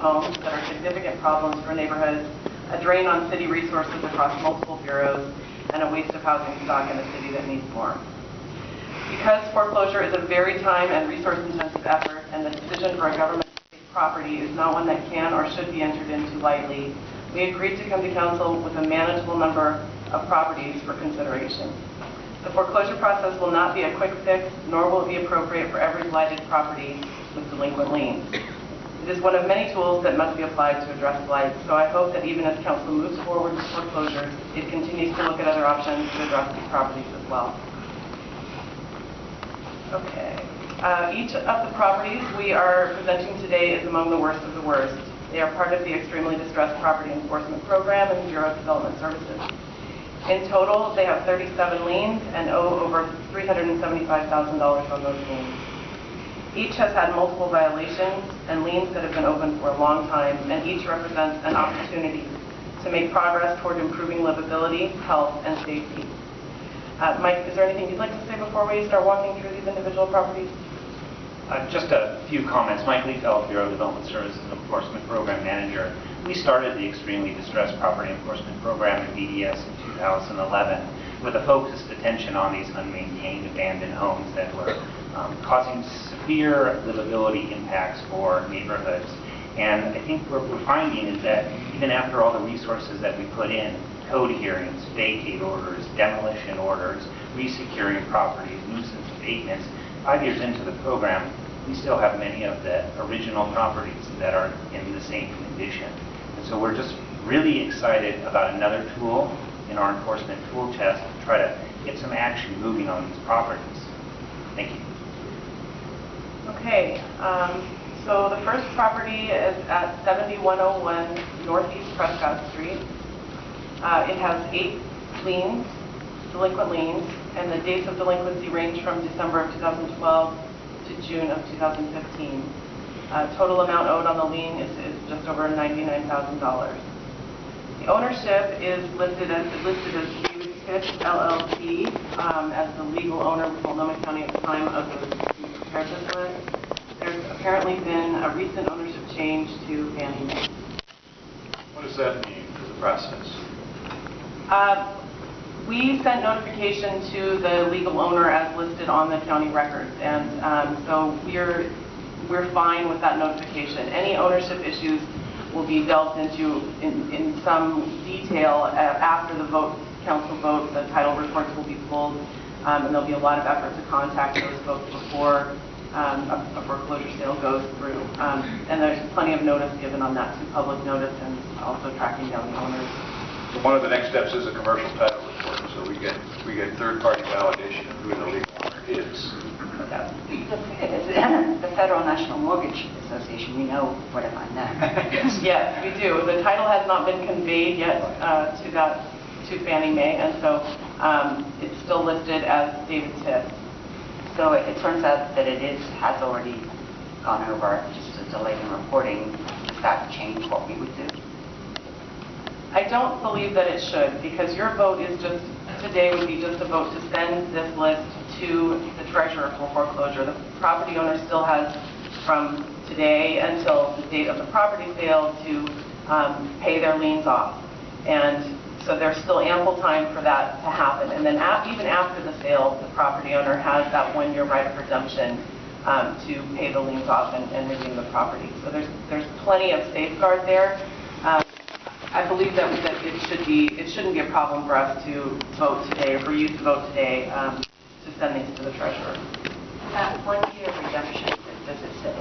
homes that are significant problems for neighborhoods, a drain on city resources across multiple bureaus, and a waste of housing stock in a city that needs more. Because foreclosure is a very time and resource-intensive effort, and the decision for a government property is not one that can or should be entered into lightly, we agreed to come to council with a manageable number of properties for consideration. The foreclosure process will not be a quick fix, nor will it be appropriate for every blighted property with delinquent liens. It is one of many tools that must be applied to address blight, so I hope that even as council moves forward with foreclosures, it continues to look at other options to address these properties as well. Okay. Each of the properties we are presenting today is among the worst of the worst. They are part of the Extremely Distressed Property Enforcement Program and Bureau of Development Services. In total, they have 37 liens and owe over $375,000 on those liens. Each has had multiple violations and liens that have been open for a long time, and each represents an opportunity to make progress toward improving livability, health, and safety. Mike, is there anything you'd like to say before we start walking through these individual properties? Just a few comments. Mike Liefeld, Bureau of Development Services Enforcement Program Manager. We started the Extremely Distressed Property Enforcement Program in BDS in 2011 with a focused attention on these unmaintained abandoned homes that were causing severe livability impacts for neighborhoods. And I think what we're finding is that even after all the resources that we put in, code hearings, vacate orders, demolition orders, resecuring properties, nuisance abatements, 5 years into the program, we still have many of the original properties that are in the same condition. And so we're just really excited about another tool in our enforcement tool chest to try to get some action moving on these properties. Thank you. Okay, so the first property is at 7101 Northeast Prescott Street. It has 8 liens, delinquent liens, and the dates of delinquency range from December of 2012 to June of 2015. Total amount owed on the lien is just over $99,000. The ownership is listed as David Tiff LLC as the legal owner of Multnomah County at the time of the prepared this list. There's apparently been a recent ownership change to Fannie Mae. What does that mean for the process? We sent notification to the legal owner as listed on the county records, and so we're fine with that notification. Any ownership issues will be delved into in some detail after the council vote. The title reports will be pulled, and there'll be a lot of effort to contact those folks before a foreclosure sale goes through. And there's plenty of notice given on that, to public notice and also tracking down the owners. So one of the next steps is a commercial title report, so we get third-party validation of who the legal owner is. The Federal National Mortgage Association, we know what on that. Yes, we do. The title has not been conveyed yet to Fannie Mae, and so it's still listed as David Tiff. So it turns out that has already gone over, just a delay in reporting. Does that change what we would do? I don't believe that it should, because your vote is today would be just a vote to send this list to the treasurer for foreclosure. The property owner still has from today until the date of the property sale to pay their liens off. And so there's still ample time for that to happen. And then even after the sale, the property owner has that 1-year right of redemption to pay the liens off and redeem the property. So there's plenty of safeguard there. I believe that it shouldn't be a problem for us to vote today, or for you to vote today, to send these to the treasurer. That 1-year redemption, does it say,